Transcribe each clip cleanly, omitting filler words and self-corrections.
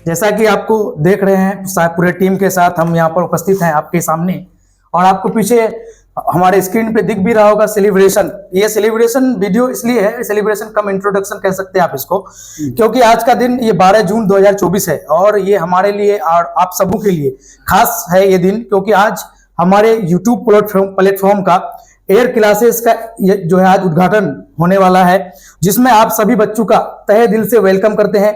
जैसा कि आपको देख रहे हैं पूरे टीम के साथ हम यहाँ पर उपस्थित हैं आपके सामने, और आपको पीछे हमारे स्क्रीन पे दिख भी रहा होगा सेलिब्रेशन। ये सेलिब्रेशन वीडियो इसलिए है, सेलिब्रेशन कम इंट्रोडक्शन कह सकते हैं आप इसको, क्योंकि आज का दिन ये 12 जून 2024 है और ये हमारे लिए और आप सबों के लिए खास है ये दिन, क्योंकि आज हमारे YouTube प्लेटफॉर्म का एयर क्लासेस का जो है आज उद्घाटन होने वाला है, जिसमें आप सभी बच्चों का तहे दिल से वेलकम करते हैं।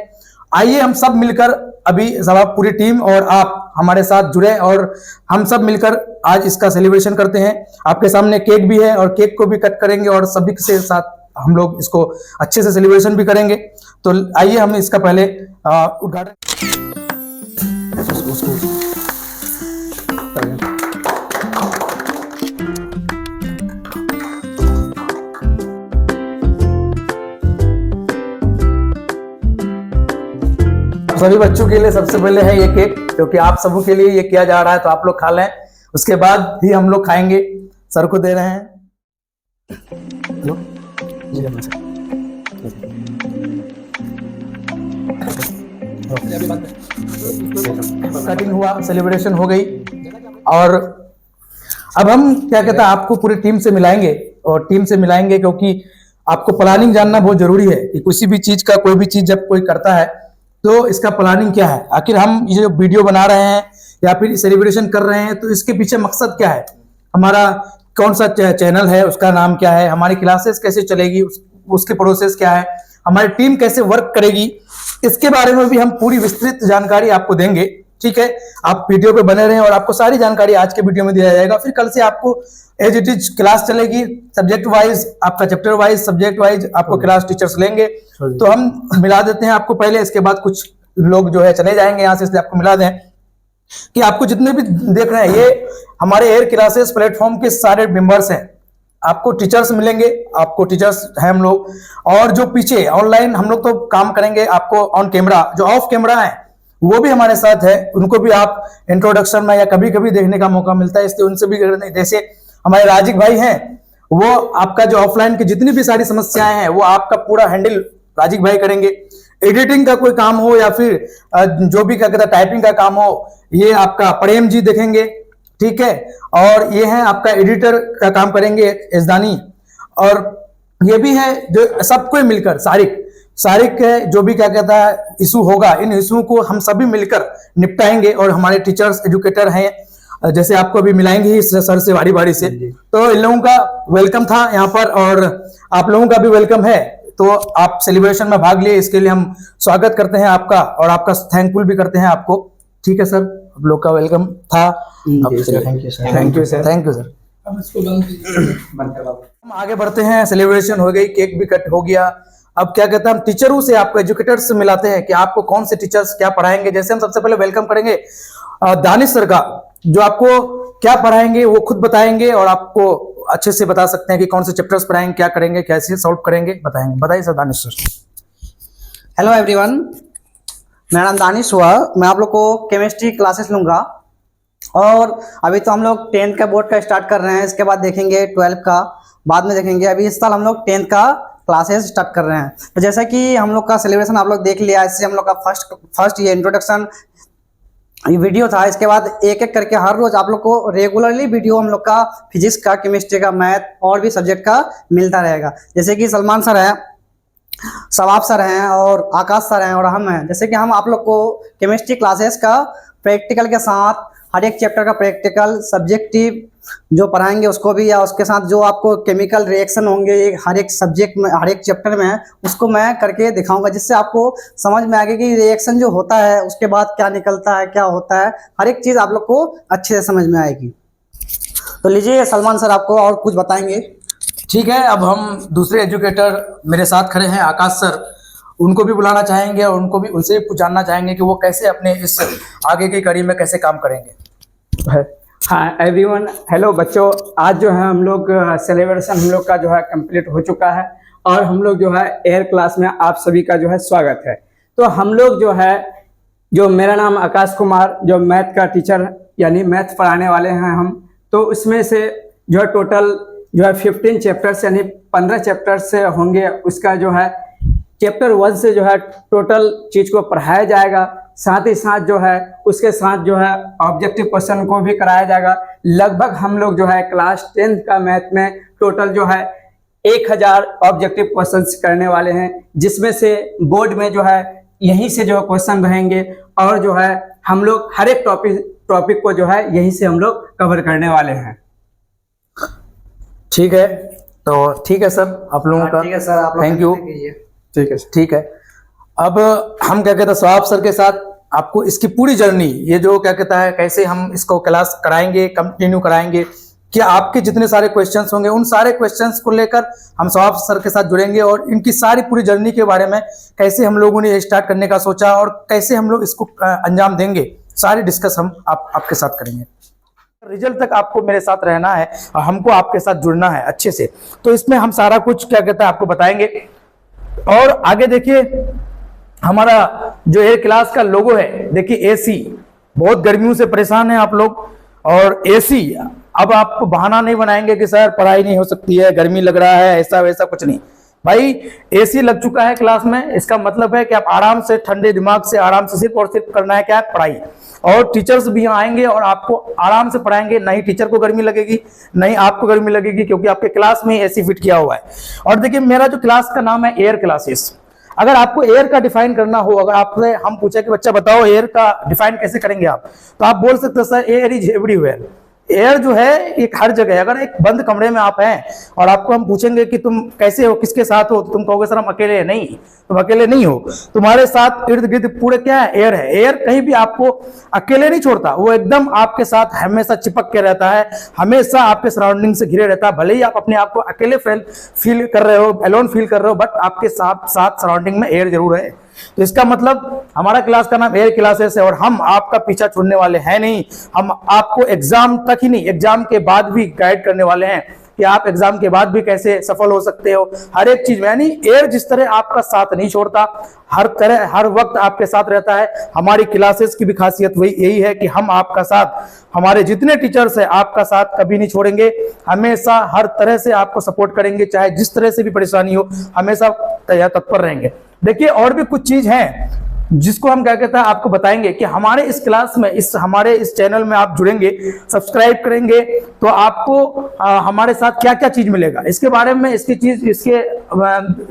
आइए हम सब मिलकर अभी सब आप पूरी टीम और आप हमारे साथ जुड़े और हम सब मिलकर आज इसका सेलिब्रेशन करते हैं। आपके सामने केक भी है और केक को भी कट करेंगे और सभी के साथ हम लोग इसको अच्छे से सेलिब्रेशन भी करेंगे। तो आइए हम इसका पहले उद्घाटन सभी बच्चों के लिए सबसे पहले है ये केक, क्योंकि आप सबों के लिए ये किया जा रहा है, तो आप लोग खा लें, उसके बाद ही हम लोग खाएंगे। सर को दे रहे हैं। कटिंग हुआ, सेलिब्रेशन हो गई, और अब हम क्या कहते हैं आपको पूरी टीम से मिलाएंगे, और टीम से मिलाएंगे क्योंकि आपको प्लानिंग जानना बहुत जरूरी है कि किसी भी चीज का कोई भी चीज जब कोई करता है तो इसका प्लानिंग क्या है। आखिर हम ये जो वीडियो बना रहे हैं या फिर सेलिब्रेशन कर रहे हैं तो इसके पीछे मकसद क्या है, हमारा कौन सा चैनल है, उसका नाम क्या है, हमारी क्लासेस कैसे चलेगी, उसके प्रोसेस क्या है, हमारी टीम कैसे वर्क करेगी, इसके बारे में भी हम पूरी विस्तृत जानकारी आपको देंगे। ठीक है, आप वीडियो पे बने रहें और आपको सारी जानकारी आज के वीडियो में दिया जाएगा। फिर कल से आपको एज इट इज क्लास चलेगी, सब्जेक्ट वाइज, आपका चैप्टर वाइज, सब्जेक्ट वाइज आपको क्लास टीचर्स लेंगे। तो हम मिला देते हैं आपको पहले, इसके बाद कुछ लोग जो है चले जाएंगे यहाँ से, इसलिए आपको मिला दें कि आपको जितने भी देख रहे हैं ये हमारे एयर क्लासेस प्लेटफॉर्म के सारे मेंबर्स हैं। आपको टीचर्स मिलेंगे, आपको टीचर्स हैं हम लोग, और जो पीछे ऑनलाइन हम लोग तो काम करेंगे, आपको ऑन कैमरा जो ऑफ कैमरा है वो भी हमारे साथ है, उनको भी आप इंट्रोडक्शन में या कभी कभी देखने का मौका मिलता है, इसलिए उनसे भी करने। जैसे हमारे राजिक भाई हैं, वो आपका जो ऑफलाइन की जितनी भी सारी समस्याएं हैं वो आपका पूरा हैंडल राजिक भाई करेंगे। एडिटिंग का कोई काम हो या फिर जो भी क्या कहता है टाइपिंग का काम हो, ये आपका प्रेम जी देखेंगे। ठीक है, और ये है आपका एडिटर का काम करेंगे एजदानी, और ये भी है जो सबको मिलकर सारिक है, जो भी क्या कहता है इशू होगा, इन इशू को हम सभी मिलकर निपटाएंगे। और हमारे टीचर्स एजुकेटर हैं, जैसे आपको अभी मिलाएंगे ही सर से बारी से, तो इन लोगों का वेलकम था यहाँ पर, और आप लोगों का भी वेलकम है। तो आप सेलिब्रेशन में भाग लिए, इसके लिए हम स्वागत करते हैं आपका, और आपका थैंकफुल भी करते हैं आपको। ठीक है सर, आप लोग का वेलकम था। Thank you sir. हम आगे बढ़ते हैं, सेलिब्रेशन हो गई, केक भी कट हो गया। अब क्या कहते हैं हम टीचरों से, आपको एजुकेटर्स से मिलाते हैं कि आपको कौन से टीचर्स क्या पढ़ाएंगे। जैसे हम सबसे पहले वेलकम करेंगे दानिश सर का, जो आपको क्या पढ़ाएंगे वो खुद बताएंगे, और आपको अच्छे से बता सकते हैं कि कौन से चैप्टर्स पढ़ाएंगे, क्या करेंगे, कैसे सॉल्व करेंगे, बताएंगे। बताइए sir Danish sir. Hello everyone, मेरा नाम दानिश हुआ। मैं आप लोग को केमिस्ट्री क्लासेस लूँगा, और अभी तो हम लोग 10th का बोर्ड का स्टार्ट कर रहे हैं, इसके बाद देखेंगे 12th का, बाद में देखेंगे। अभी इस साल हम लोग 10th का क्लासेस स्टार्ट कर रहे हैं। तो जैसा कि हम लोग का सेलिब्रेशन आप लोग देख लिया, इससे हम लोग का फर्स्ट ये इंट्रोडक्शन वीडियो था। इसके बाद एक एक करके हर रोज आप लोग को रेगुलरली वीडियो हम लोग का फिजिक्स का, केमिस्ट्री का, मैथ और भी सब्जेक्ट का मिलता रहेगा। जैसे कि सलमान सर हैं, सवाब सर हैं, और आकाश सर हैं, और हम हैं। जैसे कि हम आप लोग को केमिस्ट्री क्लासेस का प्रैक्टिकल के साथ हर एक चैप्टर का प्रैक्टिकल, सब्जेक्टिव जो पढ़ाएंगे उसको भी, या उसके साथ जो आपको केमिकल रिएक्शन होंगे हर एक सब्जेक्ट में, हर एक चैप्टर में, उसको मैं करके दिखाऊंगा, जिससे आपको समझ में आएगा कि रिएक्शन जो होता है उसके बाद क्या निकलता है, क्या होता है, हर एक चीज़ आप लोग को अच्छे से समझ में आएगी। तो लीजिए सलमान सर आपको और कुछ बताएंगे। ठीक है, अब हम दूसरे एजुकेटर मेरे साथ खड़े हैं आकाश सर, उनको भी बुलाना चाहेंगे और उनको भी उनसे भी जानना चाहेंगे कि वो कैसे अपने इस आगे की कड़ी में कैसे काम करेंगे। हाँ एवरीवन, हेलो बच्चों, आज जो है हम लोग सेलिब्रेशन हम लोग का जो है कंप्लीट हो चुका है, और हम लोग जो है एयर क्लास में आप सभी का जो है स्वागत है। तो हम लोग जो है, जो मेरा नाम आकाश कुमार, जो मैथ का टीचर यानी मैथ पढ़ाने वाले हैं हम, तो उसमें से जो है टोटल जो है 15 चैप्टर्स यानी 15 चैप्टर्स से होंगे। उसका जो है चैप्टर 1 से जो है टोटल चीज़ को पढ़ाया जाएगा। साथ ही साथ जो है उसके साथ जो है ऑब्जेक्टिव क्वेश्चन को भी कराया जाएगा। लगभग हम लोग जो है क्लास 10th का मैथ में टोटल जो है 1000 ऑब्जेक्टिव क्वेश्चंस करने वाले हैं, जिसमें से बोर्ड में जो है यहीं से जो क्वेश्चन रहेंगे और जो है हम लोग हर एक टॉपिक को जो है यहीं से हम लोग कवर करने वाले हैं। ठीक है, तो ठीक है सर आप लोगों का ठीक है सर, आप लोग थैंक यू। ठीक है सर। ठीक है, अब हम क्या कहते हैं सवाब सर के साथ आपको इसकी पूरी जर्नी, ये जो क्या कहता है कैसे हम इसको क्लास कराएंगे, कंटिन्यू कराएंगे, क्या आपके जितने सारे क्वेश्चंस होंगे उन सारे क्वेश्चंस को लेकर हम सवाब सर के साथ जुड़ेंगे और इनकी सारी पूरी जर्नी के बारे में कैसे हम लोगों ने स्टार्ट करने का सोचा और कैसे हम लोग इसको अंजाम देंगे, सारी डिस्कस हम आपके साथ करेंगे। रिजल्ट तक आपको मेरे साथ रहना है और हमको आपके साथ जुड़ना है अच्छे से, तो इसमें हम सारा कुछ क्या कहता है आपको बताएंगे। और आगे देखिए हमारा जो एयर क्लास का लोगो है, देखिए एसी, बहुत गर्मियों से परेशान है आप लोग, और एसी अब आप बहाना नहीं बनाएंगे कि सर पढ़ाई नहीं हो सकती है, गर्मी लग रहा है, ऐसा वैसा कुछ नहीं भाई। एसी लग चुका है क्लास में, इसका मतलब है कि आप आराम से ठंडे दिमाग से आराम से सिर्फ और सिर्फ करना है क्या, पढ़ाई। और टीचर्स भी यहाँ आएंगे और आपको आराम से पढ़ाएंगे, नहीं टीचर को गर्मी लगेगी नहीं आपको गर्मी लगेगी, क्योंकि आपके क्लास में एसी फिट किया हुआ है। और देखिए मेरा जो क्लास का नाम है एयर क्लासेस। अगर आपको एयर का डिफाइन करना हो, अगर आपसे हम पूछे कि बच्चा बताओ एयर का डिफाइन कैसे करेंगे आप, तो आप बोल सकते हो sir air is everywhere. Air जो है एक हर जगह है। अगर एक बंद कमरे में आप हैं और आपको हम पूछेंगे कि तुम कैसे हो, किसके साथ हो, तो तुम कहोगे सर हम अकेले हैं। नहीं, तुम अकेले नहीं हो, तुम्हारे साथ इर्द गिर्द पूरे क्या है, एयर है। एयर कहीं भी आपको अकेले नहीं छोड़ता, वो एकदम आपके साथ हमेशा चिपक के रहता है, हमेशा आपके सराउंडिंग से घिरे रहता है। भले ही आप अपने आप को अकेले फील कर रहे हो, अलोन फील कर रहे हो, बट आपके साथ सराउंडिंग में एयर जरूर है। तो इसका मतलब हमारा क्लास का नाम एयर क्लासेस है और हम आपका पीछा छोड़ने वाले हैं नहीं। हम आपको एग्जाम तक ही नहीं, एग्जाम के बाद भी गाइड करने वाले हैं कि आप एग्जाम के बाद भी कैसे सफल हो सकते हो हर एक चीज में। यानी एयर जिस तरह आपका साथ नहीं छोड़ता, हर तरह हर वक्त आपके साथ रहता है, हमारी क्लासेस की भी खासियत वही यही है कि हम आपका साथ, हमारे जितने टीचर्स हैं आपका साथ कभी नहीं छोड़ेंगे, हमेशा हर तरह से आपको सपोर्ट करेंगे, चाहे जिस तरह से भी परेशानी हो हमेशा तत्पर रहेंगे। देखिए और भी कुछ चीज है जिसको हम क्या कहते हैं आपको बताएंगे कि हमारे इस क्लास में, हमारे इस चैनल में आप जुड़ेंगे, सब्सक्राइब करेंगे तो आपको हमारे साथ क्या क्या चीज मिलेगा इसके बारे में, इसके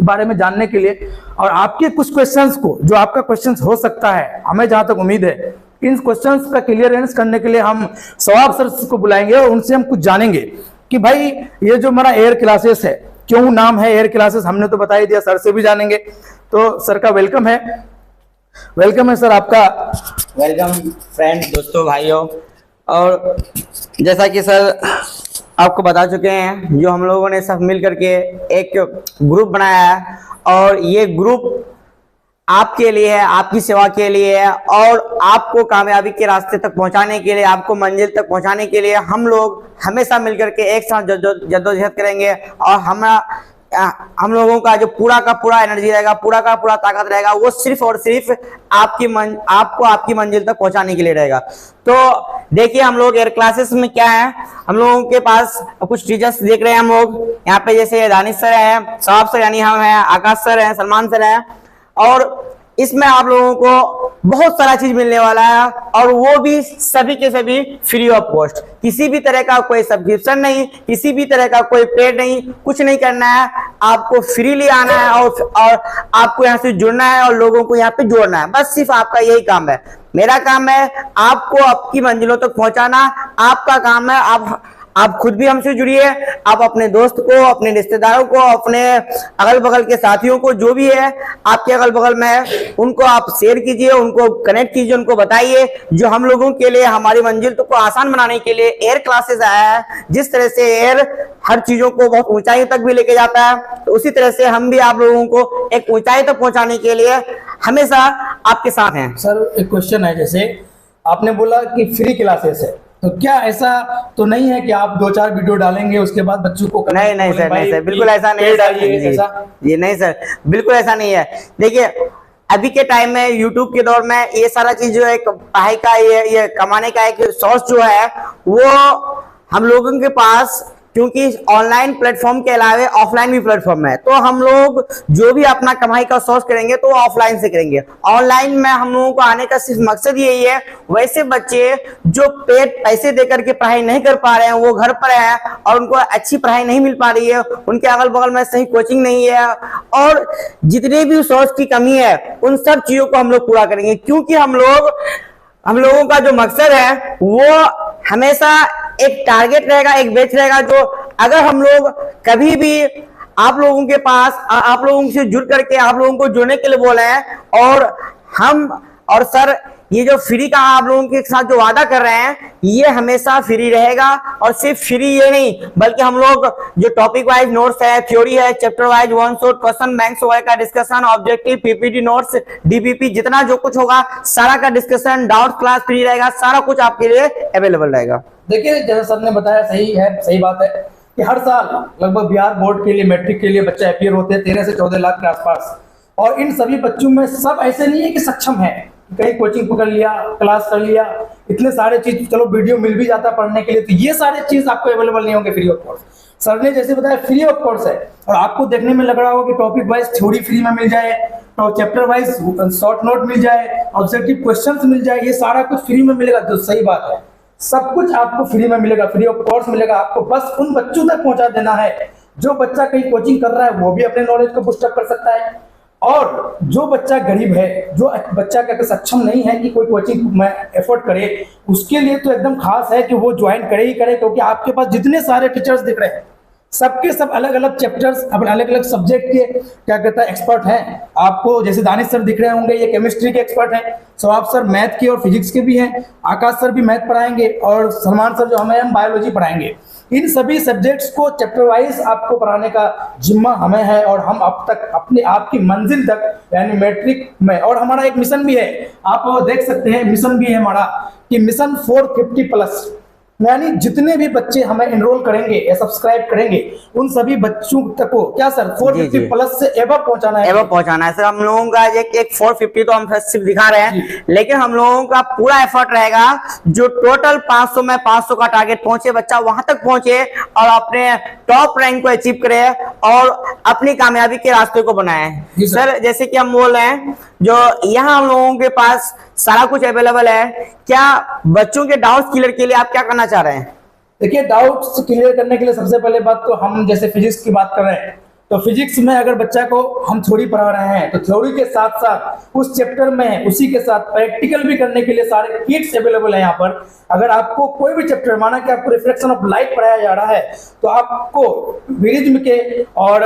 बारे में जानने के लिए और आपके कुछ क्वेश्चंस को, जो आपका क्वेश्चंस हो सकता है, हमें जहां तक उम्मीद है इन क्वेश्चंस का क्लियरेंस करने के लिए हम सवाब सर को बुलाएंगे और उनसे हम कुछ जानेंगे कि भाई ये जो हमारा एयर क्लासेस है, क्यों नाम है एयर क्लासेस, हमने तो बता ही दिया, सर से भी जानेंगे। तो सर का वेलकम है सर आपका। वेलकम फ्रेंड, दोस्तों, भाइयों। और जैसा कि सर आपको बता चुके हैं, जो हम लोगों ने सब मिल करके एक ग्रुप बनाया है और ये ग्रुप आपके लिए है, आपकी सेवा के लिए है और आपको कामयाबी के रास्ते तक पहुंचाने के लिए, आपको मंजिल तक पहुंचाने के लिए हम लोग हमेशा मिलकर के एक साथ जद्दोजहद करेंगे। और हम लोगों का जो पूरा का पूरा एनर्जी रहेगा, पूरा का पूरा ताकत रहेगा, वो सिर्फ और सिर्फ आपको आपकी मंजिल तक पहुंचाने के लिए रहेगा। तो देखिए हम लोग एयर क्लासेस में क्या है, हम लोगों के पास कुछ टीचर्स देख रहे हैं हम लोग यहाँ पे, जैसे दानिश सर है, सवाब सर यानी हम हैं, आकाश सर हैं, सलमान सर हैं। और इसमें आप लोगों को बहुत सारा चीज मिलने वाला है और वो भी सभी के सभी फ्री ऑफ कॉस्ट। किसी भी तरह का कोई सब्सक्रिप्शन नहीं, किसी भी तरह का कोई पेड नहीं, कुछ नहीं करना है, आपको फ्रीली आना है और आपको यहाँ से जुड़ना है और लोगों को यहाँ पे जोड़ना है। बस सिर्फ आपका यही काम है। मेरा काम है आपको आपकी मंजिलों तक पहुंचाना, आपका काम है आप खुद भी हमसे जुड़िए, आप अपने दोस्त को, अपने रिश्तेदारों को, अपने अगल बगल के साथियों को, जो भी है आपके अगल बगल में है, उनको आप शेयर कीजिए, उनको कनेक्ट कीजिए, उनको बताइए जो हम लोगों के लिए हमारी मंजिल को आसान बनाने के लिए एयर क्लासेस आया है। जिस तरह से एयर हर चीजों को बहुत ऊंचाई तक भी लेके जाता है, तो उसी तरह से हम भी आप लोगों को एक ऊंचाई तक पहुंचाने के लिए हमेशा आपके साथ हैं। सर एक क्वेश्चन है, जैसे आपने बोला कि फ्री क्लासेस है, तो क्या ऐसा तो नहीं है कि आप 2-4 वीडियो डालेंगे उसके बाद बच्चों को नहीं सर, नहीं सर, बिल्कुल ऐसा नहीं है। ये नहीं सर, बिल्कुल ऐसा नहीं है। देखिए अभी के टाइम में यूट्यूब के दौर में ये सारा चीज जो है पढ़ाई का, ये कमाने का एक सोर्स जो है, वो हम लोगों के पास क्योंकि ऑनलाइन प्लेटफॉर्म के अलावे ऑफलाइन भी प्लेटफॉर्म है। तो हम लोग जो भी अपना कमाई का सोर्स करेंगे तो ऑफलाइन से करेंगे। ऑनलाइन में हम लोगों को आने का सिर्फ मकसद यही है, वैसे बच्चे जो पैसे देकर के पढ़ाई नहीं कर पा रहे हैं, वो घर पर हैं और उनको अच्छी पढ़ाई नहीं मिल पा रही है, उनके अगल बगल में सही कोचिंग नहीं है, और जितने भी सोर्स की कमी है उन सब चीजों को हम लोग पूरा करेंगे। क्योंकि हम लोगों का जो मकसद है वो हमेशा एक टारगेट रहेगा, एक बेच रहेगा, जो अगर हम लोग कभी भी आप लोगों के पास आप लोगों से जुड़ करके आप लोगों को जुड़ने के लिए बोले हैं, और सर ये जो फ्री का आप लोगों के साथ जो वादा कर रहे हैं ये हमेशा फ्री रहेगा। और सिर्फ फ्री ये नहीं, बल्कि हम लोग जो टॉपिक वाइज नोट्स है, थ्योरी है, chapter wise one shot question banks वगैरह का discussion, objective, PPT notes, DPP, जितना जो कुछ होगा सारा का डिस्कशन, डाउट क्लास फ्री रहेगा, सारा कुछ आपके लिए अवेलेबल रहेगा। देखिए जैसा सर ने बताया सही है, सही बात है कि हर साल लगभग बिहार बोर्ड के लिए, मैट्रिक के लिए बच्चे अपीयर होते हैं 13 से 14 लाख के आसपास। और इन सभी बच्चों में सब ऐसे नहीं है कि सक्षम है, कहीं कोचिंग पकड़ लिया, क्लास कर लिया, इतने सारे चीज, चलो वीडियो मिल भी जाता है पढ़ने के लिए, तो ये सारे चीज आपको अवेलेबल नहीं होंगे फ्री ऑफ कॉस्ट। सर ने जैसे बताया फ्री ऑफ कॉस्ट है, और आपको देखने में लग रहा होगा कि टॉपिक वाइज थ्योरी फ्री में मिल जाए, तो चैप्टर वाइज शॉर्ट नोट मिल जाए, ऑब्जेक्टिव क्वेश्चंस मिल जाए, ये सारा कुछ फ्री में मिलेगा। तो सही बात है, सब कुछ आपको फ्री में मिलेगा, फ्री ऑफ कॉस्ट मिलेगा। आपको बस उन बच्चों तक पहुंचा देना है जो बच्चा कहीं कोचिंग कर रहा है, वो भी अपने नॉलेज को बूस्ट अप कर सकता है, और जो बच्चा गरीब है, जो बच्चा क्या सक्षम नहीं है कि कोई कोचिंग में एफोर्ड करे, उसके लिए तो एकदम खास है कि वो ज्वाइन करे ही करे। क्योंकि आपके पास जितने सारे टीचर्स दिख रहे हैं सबके सब अलग अलग चैप्टर्स, अपने अलग अलग सब्जेक्ट के क्या कहता है एक्सपर्ट हैं। आपको जैसे दानिश सर दिख रहे होंगे, ये केमिस्ट्री के एक्सपर्ट हैं, सौरभ सर मैथ के और फिजिक्स के भी हैं, आकाश सर भी मैथ पढ़ाएंगे, और सलमान सर जो हम बायोलॉजी पढ़ाएंगे। इन सभी सब्जेक्ट्स को चैप्टर वाइज आपको पढ़ाने का जिम्मा हमें है, और हम अब तक अपने आपकी मंजिल तक यानी मैट्रिक में, और हमारा एक मिशन भी है, आप देख सकते हैं मिशन भी है हमारा कि मिशन 450+, यानी जितने भी बच्चे हमें एनरोल करेंगे या सब्सक्राइब करेंगे उन सभी बच्चों तक को क्या सर 450+ से एबव पहुंचाना है। एबव पहुंचाना है सर। हम लोगों का एक 450 तो हम सिर्फ दिखा रहे हैं, लेकिन हम लोगों का पूरा एफर्ट रहेगा जो टोटल 500 में 500 का टारगेट पहुंचे, बच्चा वहां तक पहुंचे और अपने टॉप रैंक को अचीव करे और अपनी कामयाबी के रास्ते को बनाए। सर जैसे कि हम बोल रहे हैं, जो यहाँ हम लोगों के पास सारा कुछ अवेलेबल है, क्या बच्चों के डाउट्स क्लियर के लिए आप क्या करना चाह रहे हैं? देखिए डाउट्स क्लियर करने के लिए सबसे पहले बात तो हम जैसे फिजिक्स की बात कर रहे हैं, तो फिजिक्स में अगर बच्चा को हम थ्योरी पढ़ा रहे हैं तो थ्योरी के साथ साथ उस चैप्टर में उसी के साथ प्रैक्टिकल भी करने के लिए सारे किट्स अवेलेबल है यहाँ पर। अगर आपको कोई भी चैप्टर, माना कि आपको रिफ्लेक्शन ऑफ लाइट पढ़ाया जा रहा है, तो आपको प्रिज्म के और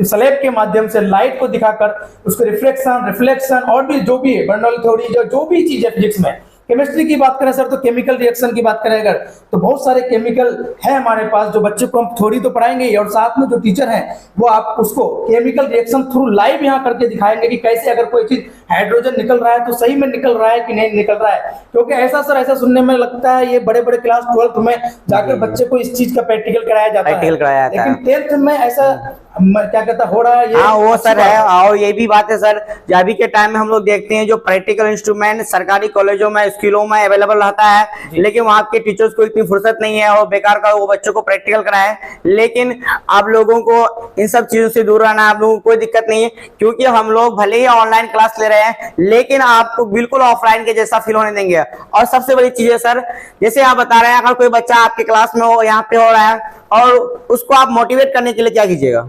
स्लैब के माध्यम से लाइट को दिखाकर उसको रिफ्लेक्शन और भी जो भी बर्नौली थ्योरी जो भी चीज है फिजिक्स में। केमिस्ट्री की बात करें सर तो केमिकल रिएक्शन की बात करें अगर, तो बहुत सारे केमिकल है हमारे पास जो बच्चे को हम थ्योरी तो पढ़ाएंगे, और साथ में जो टीचर हैं वो आप उसको केमिकल रिएक्शन थ्रू लाइव यहाँ करके दिखाएंगे कि कैसे अगर कोई चीज हाइड्रोजन निकल रहा है तो सही में निकल रहा है कि नहीं निकल रहा है। क्योंकि ऐसा सुनने में लगता है ये बड़े बड़े क्लास 12th में जाकर बच्चे को इस चीज का प्रैक्टिकल कराया जाता है, लेकिन 10th में ऐसा क्या कहता हो रहा है ये। हाँ वो सर है, और ये भी बात है सर, अभी के टाइम में हम लोग देखते हैं जो प्रैक्टिकल इंस्ट्रूमेंट सरकारी कॉलेजों में स्कूलों में अवेलेबल रहता है, लेकिन वहाँ के टीचर्स को इतनी फुर्सत नहीं है और बेकार का वो बच्चों को प्रैक्टिकल कराए। लेकिन आप लोगों को इन सब चीजों से दूर रहना, आप लोगों को कोई दिक्कत नहीं है, क्योंकि हम लोग भले ही ऑनलाइन क्लास ले रहे हैं लेकिन आपको बिल्कुल ऑफलाइन के जैसा फील होने देंगे। और सबसे बड़ी चीज है सर, जैसे आप बता रहे हैं अगर कोई बच्चा आपके क्लास में हो, यहाँ पे हो रहा है, और उसको आप मोटिवेट करने के लिए क्या कीजिएगा?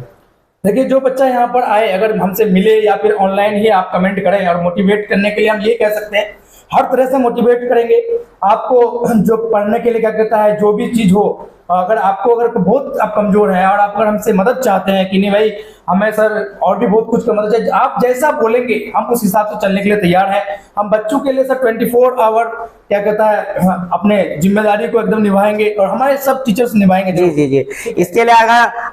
देखिए जो बच्चा यहाँ पर आए, अगर हमसे मिले या फिर ऑनलाइन ही आप कमेंट करें, और मोटिवेट करने के लिए हम ये कह सकते हैं हर तरह से मोटिवेट करेंगे आपको। जो पढ़ने के लिए क्या कहता है जो भी चीज हो, अगर बहुत आप कमजोर हैं और आप अगर हमसे मदद चाहते हैं कि नहीं भाई हमें सर और भी बहुत कुछ का मदद चाहिए, आप जैसा बोलेंगे हम उस हिसाब से चलने के लिए तैयार हैं। हम बच्चों के लिए सर 24 आवर क्या कहता है अपने जिम्मेदारी को एकदम निभाएंगे, और हमारे सब टीचर्स निभाएंगे। जी। इसके लिए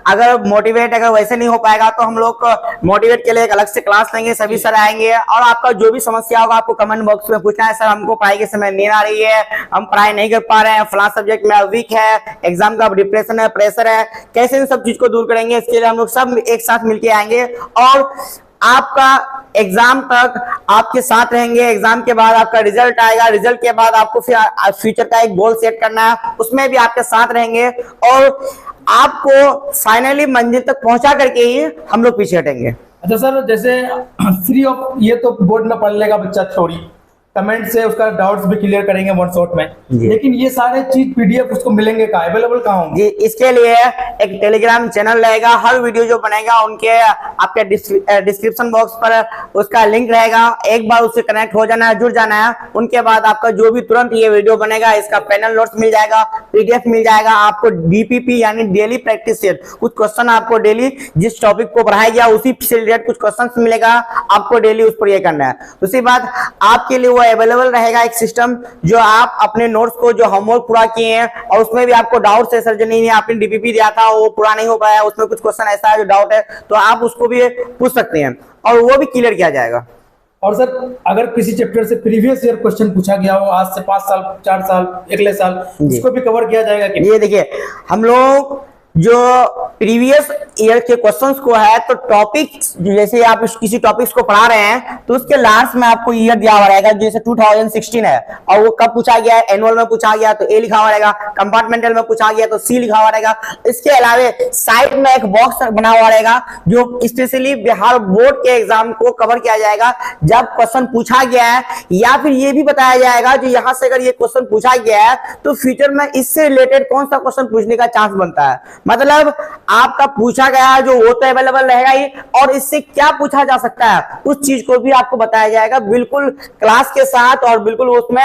अगर मोटिवेट अगर वैसे नहीं हो पाएगा तो हम लोग मोटिवेट के लिए एक अलग से क्लास लेंगे, सभी सर आएंगे, और आपका जो भी समस्या होगा आपको कमेंट बॉक्स में पूछना है, सर हमको पढ़ाई के समय नींद आ रही है, हम पढ़ाई नहीं कर पा रहे हैं, फलां सब्जेक्ट में वीक है, एग्जाम का डिप्रेशन है, प्रेशर है, कैसे इन सब चीज को दूर करेंगे। इसके लिए हम लोग सब एक साथ मिलके आएंगे और आपका एग्जाम तक आपके साथ रहेंगे। एग्जाम के बाद आपका रिजल्ट आएगा, रिजल्ट के बाद आपको फिर फ्यूचर का एक गोल सेट करना है, उसमें भी आपके साथ रहेंगे और आपको फाइनली मंजिल तक पहुंचा करके ही हम लोग पीछे हटेंगे। अच्छा सर, जैसे फ्री ऑफ ये तो बोर्ड में पढ़ लेगा बच्चा थ्योरी, कमेंट से उसका डाउट्स भी क्लियर करेंगे वन शॉट में, लेकिन ये सारे चीज पीडीएफ उसको मिलेंगे कहाँ, अवेलेबल कहाँ होंगे? जी, इसके लिए एक टेलीग्राम चैनल रहेगा, हर वीडियो जो बनेगा उनके आपके डिस्क्रिप्शन बॉक्स पर उसका लिंक रहेगा। एक बार उससे कनेक्ट हो जाना है, जुड़ जाना है, उनके बाद आपका जो भी तुरंत ये वीडियो बनेगा इसका पैनल नोट्स मिल जाएगा, पीडीएफ मिल जाएगा, आपको डीपीपी यानी डेली प्रैक्टिस सेट, कुछ क्वेश्चन आपको डेली जिस टॉपिक को पढ़ाया गया उसी से रिलेटेड कुछ क्वेश्चन मिलेगा, आपको डेली उस पर ये करना है। उसके बाद आपके लिए अवेलेबल रहेगा एक सिस्टम जो आप अपने नोट्स को जो होमवर्क पूरा किए हैं और उसमें भी आपको डाउट है सर जो नहीं है आपने डीपीपी दिया था वो पूरा नहीं हो पाया, उसमें कुछ क्वेश्चन ऐसा है जो डाउट है, तो आप उसको भी पूछ सकते हैं और वो भी क्लियर किया जाएगा। और सर अगर किसी चैप्टर से प्रीवियस ईयर क्वेश्चन पूछा गया हो आज से 5 साल 4 साल अगले साल, उसको भी कवर किया जाएगा कि? ये देखिए, हम लोग जो प्रीवियस ईयर के क्वेश्चंस को है तो टॉपिक जैसे आप किसी टॉपिक्स को पढ़ा रहे हैं तो उसके लास्ट में आपको ईयर दिया हुआ रहेगा, जैसे 2016 है और वो कब पूछा गया है, एनुअल में पूछा गया तो ए लिखा हुआ रहेगा, कंपार्टमेंटल में पूछा गया तो सी लिखा हुआ रहेगा। इसके अलावा साइड में एक बॉक्स बना हुआ रहेगा जो स्पेशली बिहार बोर्ड के एग्जाम को कवर किया जाएगा। जब क्वेश्चन पूछा गया है या फिर ये भी बताया जाएगा जो यहाँ से अगर ये क्वेश्चन पूछा गया है तो फ्यूचर में इससे रिलेटेड कौन सा क्वेश्चन पूछने का चांस बनता है, मतलब आपका पूछा गया जो वो तो अवेलेबल रहेगा ही और इससे क्या पूछा जा सकता है उस चीज को भी आपको बताया जाएगा बिल्कुल क्लास के साथ, और बिल्कुल उसमें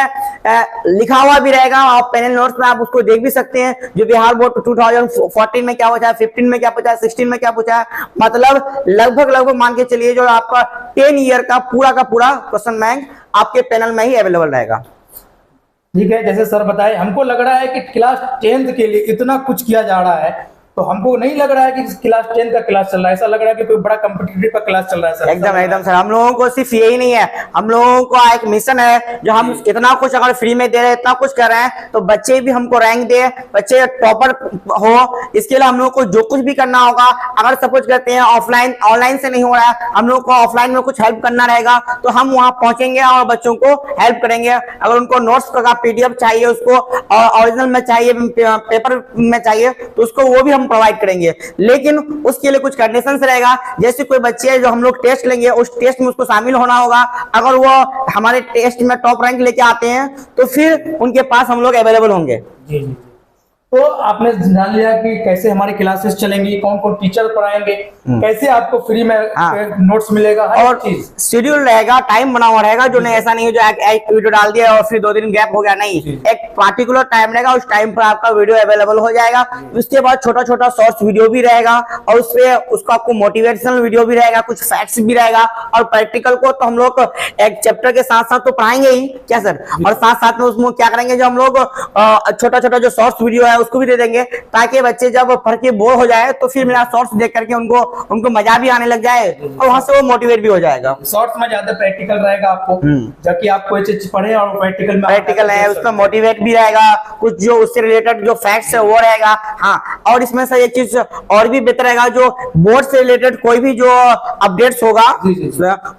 लिखा हुआ भी रहेगा। आप पैनल नोट्स में आप उसको देख भी सकते हैं जो बिहार बोर्ड 2014 में क्या पूछा है, 15 में क्या पूछा है, 16 में क्या पूछा है, मतलब लगभग मान के चलिए जो आपका 10 ईयर का पूरा क्वेश्चन बैंक आपके पैनल में ही अवेलेबल रहेगा। ठीक है, जैसे सर बताए, हमको लग रहा है कि क्लास 10th के लिए इतना कुछ किया जा रहा है तो हमको नहीं लग रहा है कि क्लास 10 का क्लास चल रहा है, ऐसा लग रहा है कि कोई बड़ा कॉम्पिटिटिव का क्लास चल रहा है सर। एकदम सर, हम लोगों को सिर्फ यही नहीं है, हम लोगों को एक मिशन है जो हम इतना कुछ अगर फ्री में दे रहे हैं, इतना कुछ कर रहे हैं तो बच्चे भी हमको रैंक दे, बच्चे टॉपर हो। इसके लिए हम लोग को जो कुछ भी करना होगा, अगर सपोज करते हैं ऑफलाइन ऑनलाइन से नहीं हो रहा है, हम लोग को ऑफलाइन में कुछ हेल्प करना रहेगा तो हम वहां पहुंचेंगे और बच्चों को हेल्प करेंगे। अगर उनको नोट्स का पीडीएफ चाहिए, उसको ओरिजिनल में चाहिए, पेपर में चाहिए तो उसको वो भी हम प्रोवाइड करेंगे, लेकिन उसके लिए कुछ कंडीशंस रहेगा। जैसे कोई बच्चे जो हम लोग टेस्ट लेंगे उस टेस्ट में उसको शामिल होना होगा, अगर वो हमारे टेस्ट में टॉप रैंक लेके आते हैं तो फिर उनके पास हम लोग अवेलेबल होंगे। जी जी। तो आपने जान लिया कि कैसे हमारी क्लासेस चलेंगी, कौन कौन टीचर पढ़ाएंगे, कैसे आपको फ्री में नोट्स मिलेगा, और शेड्यूल रहेगा, टाइम बना हुआ रहेगा, जो नहीं ऐसा नहीं है जो एक वीडियो डाल दिया और फिर 2 दिन गैप हो गया, नहीं, एक पार्टिकुलर टाइम रहेगा, उस टाइम पर आपका वीडियो अवेलेबल हो जाएगा। उसके बाद छोटा शॉर्ट्स वीडियो भी रहेगा और उसपे उसको आपको मोटिवेशनल वीडियो भी रहेगा, कुछ फैक्ट्स भी रहेगा और प्रैक्टिकल को तो हम लोग एक चैप्टर के साथ साथ तो पढ़ाएंगे ही क्या सर, और साथ साथ में उसमें क्या करेंगे जो हम लोग छोटा जो शॉर्ट्स वीडियो है उसको भी दे देंगे ताकि बच्चे जब पढ़ के बोर हो जाए तो फिर मेरा शॉर्ट्स देख करके उनको मजा भी आने लग जाए और वहां से वो मोटिवेट भी हो जाएगा। शॉर्ट्स में ज्यादा प्रैक्टिकल रहेगा आपको, जबकि आप कोई चीज पढ़े और प्रैक्टिकल है उसमें मोटिवेट भी रहेगा, कुछ जो उससे रिलेटेड जो फैक्ट्स है वो रहेगा। हाँ, और इसमें से एक चीज और भी बेहतर रहेगा, जो बोर्ड से रिलेटेड कोई भी जो अपडेट्स होगा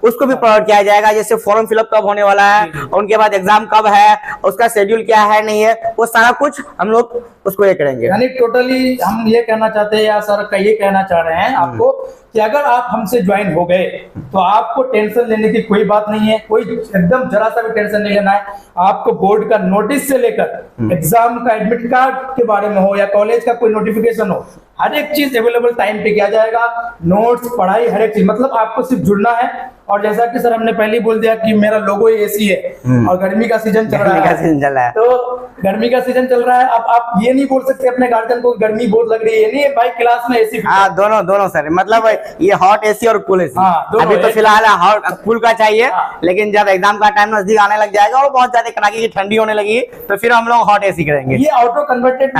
उसको भी प्रोवाइड किया जाएगा, जैसे फॉर्म फिलअप कब होने वाला है, उनके बाद एग्जाम कब है, उसका शेड्यूल क्या है नहीं है, वो सारा कुछ हम लोग उसको ये करेंगे। यानी टोटली हम ये कहना चाहते हैं या सर ये कहना चाह रहे हैं आपको कि अगर आप हमसे ज्वाइन हो गए तो आपको टेंशन लेने की कोई बात नहीं है, कोई एकदम जरा सा भी टेंशन नहीं लेना है। आपको बोर्ड का नोटिस से लेकर एग्जाम का एडमिट कार्ड के बारे में हो या कॉलेज का कोई नोटिफिकेशन हो, हर एक चीज अवेलेबल टाइम पे किया जाएगा, नोट्स पढ़ाई हर एक चीज, मतलब आपको सिर्फ जुड़ना है। और जैसा कि सर हमने पहले ही बोल दिया कि मेरा लोगो एसी है और गर्मी का सीजन चल रहा है, तो गर्मी का सीजन चल रहा है, अब आप ये नहीं बोल सकते अपने गार्जियन को गर्मी बहुत लग रही है, नहीं भाई क्लास में एसी। हाँ, दोनों सर, मतलब ये हॉट एसी और कूल एसी। अभी तो फिलहाल हॉट कूल का चाहिए, लेकिन जब एग्जाम का टाइम नजदीक आने लग जाएगा और बहुत ज्यादा कड़ाके की ठंडी होने लगी तो फिर हम लोग हॉट एसी करेंगे। ये ऑटो कन्वर्टेड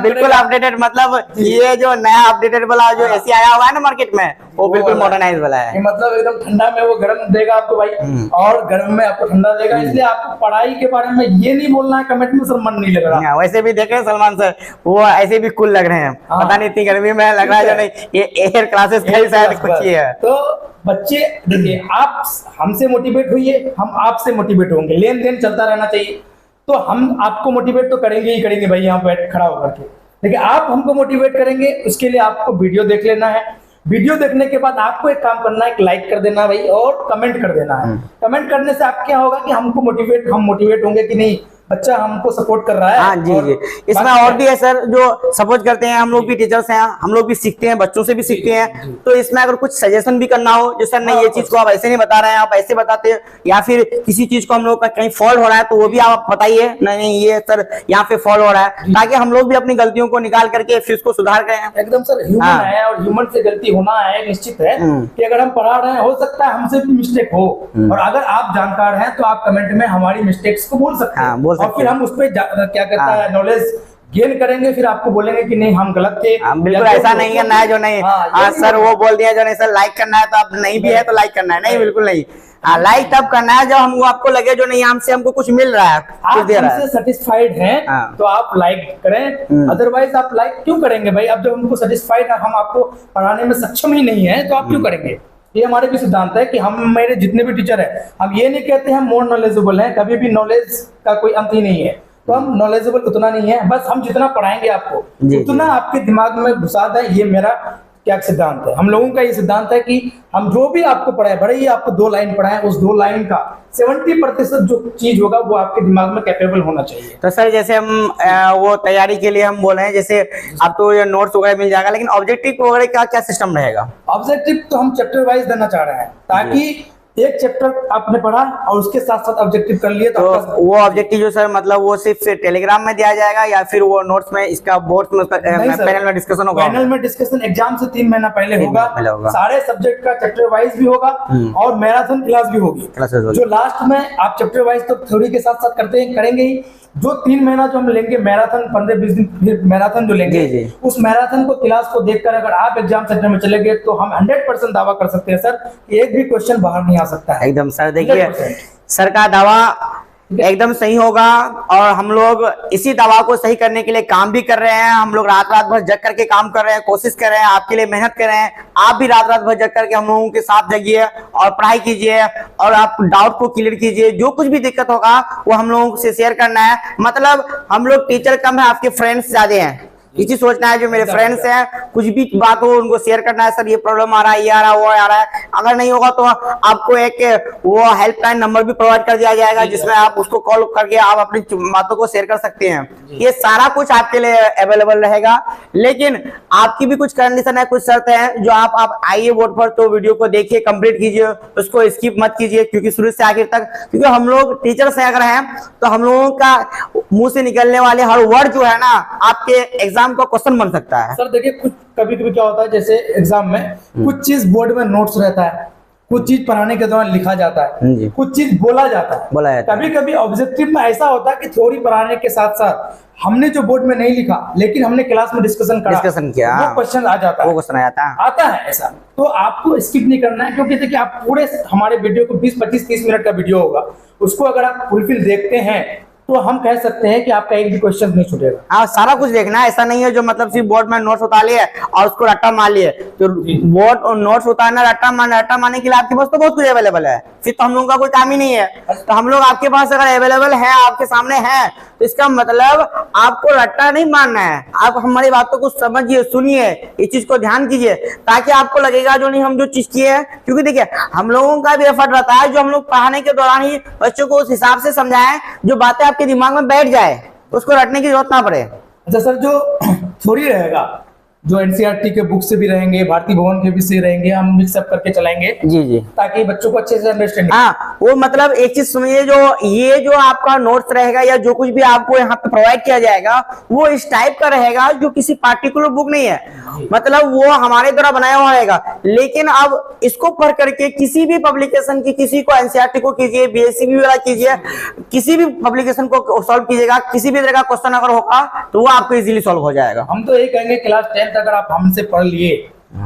बिल्कुल अपडेटेड, मतलब ये जो नया अपडेटेड वाला जो एसी आया हुआ है ना मार्केट में, वो बिल्कुल मॉडर्नाइज वाला है, मतलब एकदम ठंडा में वो गर्म देगा आपको भाई और गर्म में आपको ठंडा देगा, इसलिए आपको पढ़ाई के के बारे में ये नहीं बोलना है कमेंट में सर मन नहीं लग रहा। हाँ, वैसे भी देखे सलमान सर वो ऐसे भी कूल लग रहे हैं। हाँ। पता नहीं इतनी गर्मी में लग रहा है जो नहीं, ये एयर क्लासेस का ही शायद कुछ ही है। तो बच्चे देखिए, आप हमसे मोटिवेट हुइए, हम आपसे मोटिवेट होंगे, लेन देन चलता रहना चाहिए। तो हम आपको मोटिवेट तो करेंगे ही करेंगे भाई, यहाँ बैठ खड़ा होकर के, लेकिन आप हमको मोटिवेट करेंगे, उसके लिए आपको वीडियो देख लेना है। वीडियो देखने के बाद आपको एक काम करना है, एक लाइक कर देना भाई, और कमेंट कर देना है। कमेंट करने से आप क्या होगा कि हम मोटिवेट होंगे कि नहीं बच्चा हमको सपोर्ट कर रहा है। हाँ जी जी, इसमें और भी है सर जो सपोर्ट करते हैं, हम लोग भी टीचर्स हैं, हम लोग भी सीखते हैं, बच्चों से भी सीखते हैं। तो इसमें अगर कुछ सजेशन भी करना हो, जो सर नहीं ये चीज को आप ऐसे नहीं बता रहे हैं, आप ऐसे बताते हैं, या फिर किसी चीज को हम लोग का कहीं फॉल्ट हो रहा है तो वो भी आप बताइए, नहीं ये सर यहाँ पे फॉल्ट हो रहा है, ताकि हम लोग भी अपनी गलतियों को निकाल करके फिर उसको सुधार करें। एकदम सर, ह्यूमन हाँ। है और ह्यूमन से गलती होना है, निश्चित है कि अगर हम पढ़ा रहे हैं, हो सकता है हमसे भी मिस्टेक हो, और अगर आप जानकार हैं तो आप कमेंट में हमारी मिस्टेक्स को बोल सकते हैं। हाँ, बोल सकते और फिर हैं। हम उस पर क्या कहता हाँ। है नॉलेज गेन करेंगे, फिर आपको बोलेंगे कि नहीं हम गलत थे। बिल्कुल ऐसा नहीं करना है जो नहीं, हाँ सर वो बोल दिया जो नहीं सर लाइक करना है तो आप नहीं भी है तो लाइक करना है, नहीं बिल्कुल नहीं। हाँ, लाइक तब करना है जब हमको आपको लगे जो नहीं हमसे हमको कुछ मिल रहा है, कुछ आप दे रहा है। हमसे सेटिस्फाइड हैं हाँ। तो आप लाइक करें, अदरवाइज आप लाइक क्यों करेंगे भाई? अब जब हमको सेटिस्फाइड है, हम आपको पढ़ाने में सक्षम ही नहीं है तो आप क्यों करेंगे? ये हमारे भी सिद्धांत है कि हम मेरे जितने भी टीचर हैं, हम ये नहीं कहते हम मोर नॉलेजेबल हैं, कभी भी नॉलेज का कोई अंत ही नहीं है। तो हम नॉलेजेबल उतना नहीं है, बस हम जितना पढ़ाएंगे आपको जी, उतना आपके दिमाग में घुसा दें, ये मेरा क्या सिद्धांत है। हम लोगों का ये सिद्धांत है कि हम जो भी आपको पढ़ाए, भले ही आपको 2 लाइन पढ़ाए, उस 2 लाइन का 70% जो चीज होगा वो आपके दिमाग में कैपेबल होना चाहिए। तो सर जैसे हम वो तैयारी के लिए हम बोल रहे हैं, जैसे अब तो ये नोट्स वगैरह मिल जाएगा, लेकिन ऑब्जेक्टिव वगैरह का क्या सिस्टम रहेगा? ऑब्जेक्टिव तो हम चैप्टर वाइज देना चाह रहे हैं, ताकि एक चैप्टर आपने पढ़ा और उसके साथ साथ ऑब्जेक्टिव कर लिए तो वो ऑब्जेक्टिव जो सर मतलब वो सिर्फ टेलीग्राम में दिया जाएगा या फिर वो नोट्स में इसका बोर्ड में पैनल में डिस्कशन होगा? पैनल में डिस्कशन एग्जाम से 3 महीना पहले होगा, सारे सब्जेक्ट का चैप्टर वाइज भी होगा और मैराथन क्लास भी होगी। जो लास्ट में आप चैप्टर वाइज तो थ्योरी के साथ साथ करेंगे ही, जो 3 महीना जो हम लेंगे मैराथन, 15-20 दिन फिर मैराथन जो लेंगे, जी। उस मैराथन को क्लास को देखकर अगर आप एग्जाम सेंटर में चले गए तो हम 100% दावा कर सकते हैं सर कि एक भी क्वेश्चन बाहर नहीं आ सकता है। एकदम सर, देखिए 100%। सर का दावा एकदम सही होगा और हम लोग इसी दवा को सही करने के लिए काम भी कर रहे हैं। हम लोग रात भर जग करके काम कर रहे हैं, कोशिश कर रहे हैं, आपके लिए मेहनत कर रहे हैं। आप भी रात भर जग करके हम लोगों के साथ जगिए और पढ़ाई कीजिए और आप डाउट को क्लियर कीजिए। जो कुछ भी दिक्कत होगा वो हम लोगों से शेयर करना है। मतलब हम लोग टीचर कम है, आपके फ्रेंड्स ज्यादा हैं, ये चीज सोचना है। जो मेरे फ्रेंड्स हैं, कुछ भी बात हो उनको शेयर करना है, सर ये प्रॉब्लम आ रहा है, ये आ रहा है, वो आ रहा है। अगर नहीं होगा तो आपको एक वो हेल्पलाइन नंबर भी प्रोवाइड कर दिया जाएगा, जिसमें आप उसको कॉल करके आप अपनी बातों को शेयर कर सकते हैं। ये सारा कुछ आपके लिए अवेलेबल रहेगा, लेकिन आपकी भी कुछ कंडीशन है, कुछ शर्त है। जो आप आइए बोर्ड पर तो वीडियो को देखिए, कंप्लीट कीजिए, उसको स्किप मत कीजिए, क्योंकि शुरू से आखिर तक, क्योंकि हम लोग टीचर्स अगर हैं तो हम लोगों का मुंह से निकलने वाले हर वर्ड जो है ना आपके एग्जाम का क्वेश्चन बन सकता है। सर देखिए, कुछ कभी कभी क्या होता है, जैसे एग्जाम में कुछ चीज बोर्ड में नोट्स रहता है, कुछ चीज पढ़ाने के दौरान लिखा जाता है, कुछ चीज बोला जाता है। कभी कभी ऑब्जेक्टिव में ऐसा होता है कि थ्योरी पढ़ाने के साथ साथ हमने जो बोर्ड में नहीं लिखा लेकिन हमने क्लास में डिस्कशन किया, वो क्वेश्चन आ जाता है, वो क्वेश्चन आता है ऐसा। तो आपको स्किप नहीं करना है, क्योंकि देखिए आप पूरे हमारे वीडियो को 20, 25, 30 मिनट का वीडियो होगा, उसको अगर आप फुलफिल देखते हैं तो हम कह सकते हैं कि आपका एक भी क्वेश्चन नहीं छूटेगा। हाँ, सारा कुछ देखना है। ऐसा नहीं है जो मतलब सिर्फ बोर्ड में नोट्स उतार लिए और उसको रट्टा मार लिए। तो बोर्ड और नोट्स उतारना, रट्टा मारने के लिए आपके पास तो बहुत कुछ अवेलेबल है, फिर तो हम लोगों का कोई काम ही नहीं है। तो हम लोग आपके पास अगर अवेलेबल है, आपके सामने है, तो इसका मतलब आपको रट्टा नहीं मारना है। आप हमारी बातों को समझिए, सुनिए, इस चीज को ध्यान कीजिए, ताकि आपको लगेगा जो नहीं हम जो चीज किए। क्योंकि देखिए हम लोगों का भी एफर्ट रहता है, जो हम लोग पढ़ाने के दौरान ही बच्चों को उस हिसाब से समझाएं जो बातें आपके दिमाग में बैठ जाए, उसको रटने की जरूरत ना पड़े। अच्छा सर, जो थ्योरी रहेगा, जो एनसीईआरटी के बुक से भी रहेंगे, भारतीय भवन के भी से रहेंगे, हम मिक्सअप करके चलाएंगे जी, ताकि बच्चों को अच्छे से अंडरस्टैंडिंग। हाँ, वो मतलब एक चीज समझिए, जो आपका नोट्स रहेगा या जो कुछ भी आपको यहाँ पे प्रोवाइड किया जाएगा, वो इस टाइप का रहेगा जो किसी पार्टिकुलर बुक नहीं है। मतलब वो हमारे द्वारा बनाया हुआ रहेगा, लेकिन अब इसको पढ़ करके किसी भी पब्लिकेशन की, किसी को एनसीईआरटी को कीजिए, बीएससीबी वाला कीजिए, किसी भी पब्लिकेशन को सॉल्व कीजिएगा, किसी भी तरह का क्वेश्चन अगर होगा तो वो आपको इजीली सॉल्व हो जाएगा। हम तो यही कहेंगे, क्लास 10 अगर आप हमसे पढ़ लिए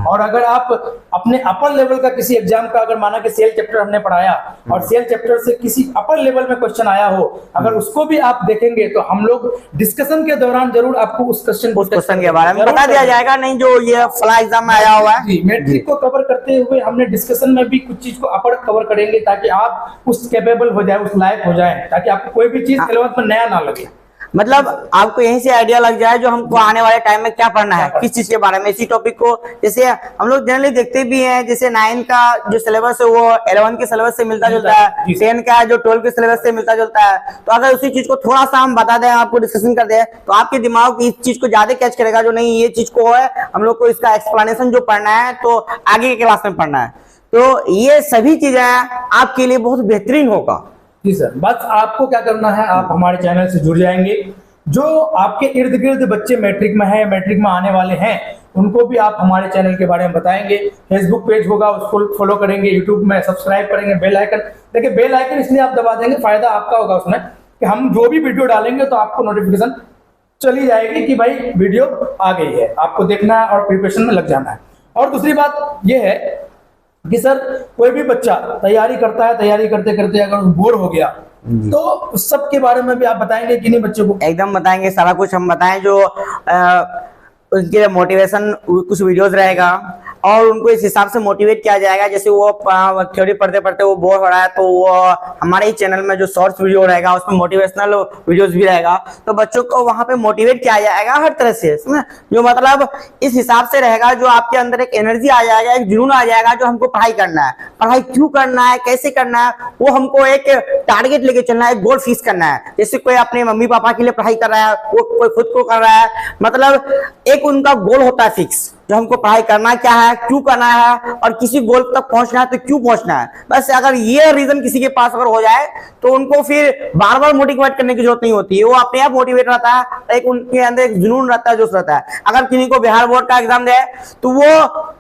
और अगर आप अपने अपर लेवल का किसी एग्जाम का, अगर माना कि सेल चैप्टर हमने पढ़ाया और सेल चैप्टर से किसी अपर लेवल में क्वेश्चन आया हो, अगर उसको भी आप देखेंगे तो हम लोग डिस्कशन के दौरान जरूर आपको उस क्वेश्चन के बारे में बता दिया जाएगा, नहीं जो ये फला एग्जाम में आया हुआ है। जी, मैट्रिक को कवर करते हुए हमने डिस्कशन में भी कुछ चीज को अपर कवर करेंगे ताकि आप उस कैपेबल हो जाए, उस लायक हो जाए, ताकि आपको कोई भी चीज 11th में नया ना लगे। मतलब आपको यहीं से आइडिया लग जाए जो हमको आने वाले टाइम में क्या पढ़ना है, किस चीज के बारे में, इसी टॉपिक को। जैसे हम लोग जनरली देखते भी हैं, जैसे 9 का जो सिलेबस है वो 11 के सिलेबस से मिलता जुलता है, 10 का जो 12 के सिलेबस से मिलता जुलता है। तो अगर उसी चीज को थोड़ा सा हम बता दें, आपको डिस्कशन कर दें, तो आपके दिमाग इस चीज को ज्यादा कैच करेगा, जो नहीं ये चीज को है हम लोग को इसका एक्सप्लेनेशन जो पढ़ना है तो आगे के क्लास में पढ़ना है। तो ये सभी चीजें आपके लिए बहुत बेहतरीन होगा। जी सर, बस आपको क्या करना है, आप हमारे चैनल से जुड़ जाएंगे। जो आपके इर्द गिर्द बच्चे मैट्रिक में हैं, मैट्रिक में आने वाले हैं, उनको भी आप हमारे चैनल के बारे में बताएंगे। फेसबुक पेज होगा, उसको फॉलो करेंगे, यूट्यूब में सब्सक्राइब करेंगे, बेल आइकन। देखिए बेल आइकन इसलिए आप दबा देंगे, फायदा आपका होगा उसमें कि हम जो भी वीडियो डालेंगे तो आपको नोटिफिकेशन चली जाएगी कि भाई वीडियो आ गई है, आपको देखना है और प्रिपरेशन में लग जाना है। और दूसरी बात यह है कि सर कोई भी बच्चा तैयारी करता है, तैयारी करते करते अगर बोर हो गया तो उस सब के बारे में भी आप बताएंगे कि नहीं बच्चों को? एकदम बताएंगे, सारा कुछ हम बताएं। जो उनके मोटिवेशन कुछ वीडियोस रहेगा और उनको इस हिसाब से मोटिवेट किया जाएगा। जैसे वो थ्योरी पढ़ते पढ़ते वो बोर हो रहा है तो वो हमारे ही चैनल में जो शॉर्ट्स वीडियो रहेगा उसमें मोटिवेशनल वीडियोस भी रहेगा, तो बच्चों को वहां पे मोटिवेट किया जाएगा हर तरह से, समझे? जो मतलब इस हिसाब से रहेगा जो आपके अंदर एक एनर्जी आ जाएगा, एक जुनून आ जाएगा, जो हमको पढ़ाई करना है, पढ़ाई क्यों करना है, कैसे करना है, वो हमको एक टारगेट लेके चलना है, एक गोल फिक्स करना है। जैसे कोई अपने मम्मी पापा के लिए पढ़ाई कर रहा है, वो कोई खुद को कर रहा है, मतलब एक उनका गोल होता है फिक्स, जो हमको पढ़ाई करना क्या है, क्यों करना है और किसी गोल तक पहुंचना है तो क्यों पहुंचना है। बस अगर ये रीजन किसी के पास अगर हो जाए तो उनको फिर बार बार मोटिवेट करने की जरूरत नहीं होती है, वो अपने आप मोटिवेट रहता है, एक उनके अंदर एक जुनून रहता है, जोश रहता है। अगर किसी को बिहार बोर्ड का एग्जाम दे तो वो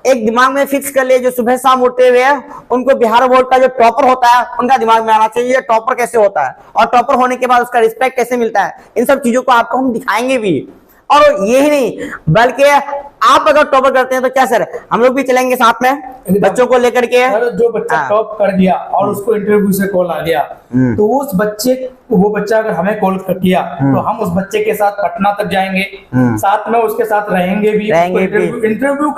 एक दिमाग में फिक्स कर ले, जो सुबह शाम उठते हुए उनको बिहार बोर्ड का जो टॉपर होता है उनका दिमाग में आना चाहिए, टॉपर कैसे होता है और टॉपर होने के बाद उसका रिस्पेक्ट कैसे मिलता है। इन सब चीजों को आपको हम दिखाएंगे भी। और यही नहीं बल्कि आप अगर टॉपर करते हैं तो क्या सर, हम लोग भी चलेंगे साथ में बच्चों को लेकर के। सर जो बच्चा टॉप कर गया और उसको इंटरव्यू से कॉल आ गया तो उस बच्चे वो बच्चा अगर हमें कॉल किया तो हम उस बच्चे के साथ पटना तक जाएंगे, साथ में उसके साथ रहेंगे भी। इंटरव्यू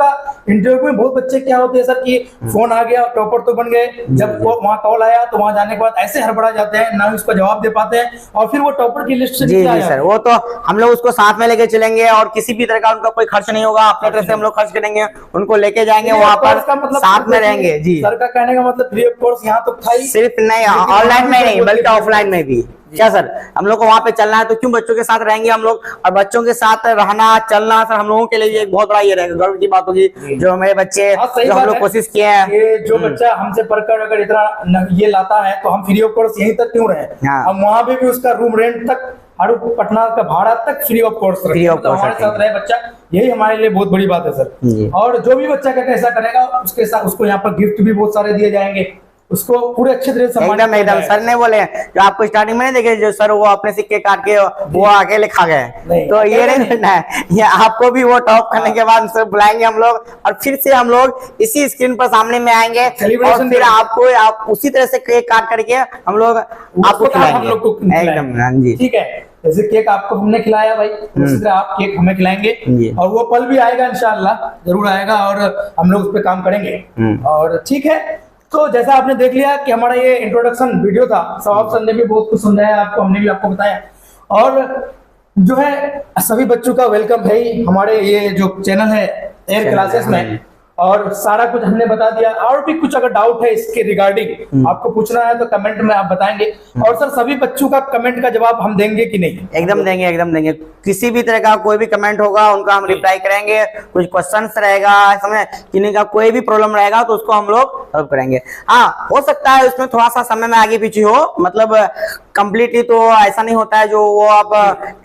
में बहुत बच्चे क्या होते हैं सर कि फोन आ गया, टॉपर तो बन गए, जब वहाँ कॉल आया तो वहाँ जाने के बाद ऐसे हड़बड़ा जाते हैं, ना उसका जवाब दे पाते हैं और फिर वो टॉपर की लिस्ट से जी सर, वो तो हम लोग उसको साथ में लेके चलेंगे और किसी भी तरह का उनका कोई खर्च नहीं होगा, अपने तरफ से हम लोग खर्च करेंगे, उनको लेके जाएंगे वहाँ पर, साथ में रहेंगे। जी सर का कहने का मतलब फ्री ऑफ कॉस्ट यहाँ तो था ही, सिर्फ नहीं ऑनलाइन में नहीं बल्कि ऑफलाइन में भी। क्या सर, हम लोग को वहाँ पे चलना है तो क्यों बच्चों के साथ रहेंगे हम लोग, और बच्चों के साथ रहना चलना सर हम लोगों के लिए एक बहुत बड़ा ये रहेगा, गर्व की बात होगी। जो हमारे बच्चे जो हम लोग कोशिश किए हैं, ये जो बच्चा हमसे पढ़कर अगर इतना ये लाता है तो हम फ्री ऑफ कॉस्ट यहीं तक क्यों रहे, हम वहाँ पे भी उसका रूम रेंट तक और पटना का भाड़ा तक फ्री ऑफ कॉस्ट रहे, मतलब हमारे साथ रहे बच्चा, यही हमारे लिए बहुत बड़ी बात है सर। और जो भी बच्चा का कैसा करेगा उसके साथ उसको यहाँ पर गिफ्ट भी बहुत सारे दिए जाएंगे, उसको पूरे अच्छे तरह से एकदम सर ने बोले जो आपको स्टार्टिंग में नहीं देखे जो सर वो अपने सिक्के काट के वो अकेले खा गए, तो ये नहीं करना है, ये आपको भी वो टॉप करने के बाद सर बुलाएंगे हम लोग और फिर से हम लोग इसी स्क्रीन पर सामने में आएंगे और फिर आपको आप उसी तरह से केक काट करके हम लोग आपको खिलाएंगे। एकदम हाँ जी, ठीक है, जैसे केक आपको हमने खिलाया भाई उसी तरह आप केक हमें खिलाएंगे और वो पल भी आएगा इंशाल्लाह, जरूर आएगा और हम लोग उस पर काम करेंगे। और ठीक है, तो जैसा आपने देख लिया कि हमारा ये इंट्रोडक्शन वीडियो था, सवाब सर ने भी बहुत कुछ समझाया आपको, हमने भी आपको बताया और जो है सभी बच्चों का वेलकम है ही हमारे ये जो चैनल है एयर क्लासेस में, और सारा कुछ हमने बता दिया। और भी कुछ अगर डाउट है इसके रिगार्डिंग आपको पूछना है तो कमेंट में आप बताएंगे। और सर सभी बच्चों का कमेंट का जवाब हम देंगे कि नहीं? एकदम देंगे, एकदम देंगे। किसी भी तरह का कोई भी कमेंट होगा उनका हम रिप्लाई करेंगे। कुछ क्वेश्चंस रहेगा, समझे, किन्हीं का कोई भी प्रॉब्लम रहेगा तो उसको हम लोग सॉल्व करेंगे। हाँ, हो सकता है उसमें थोड़ा सा समय में आगे पीछे हो, मतलब कंप्लीटली तो ऐसा नहीं होता है जो वो आप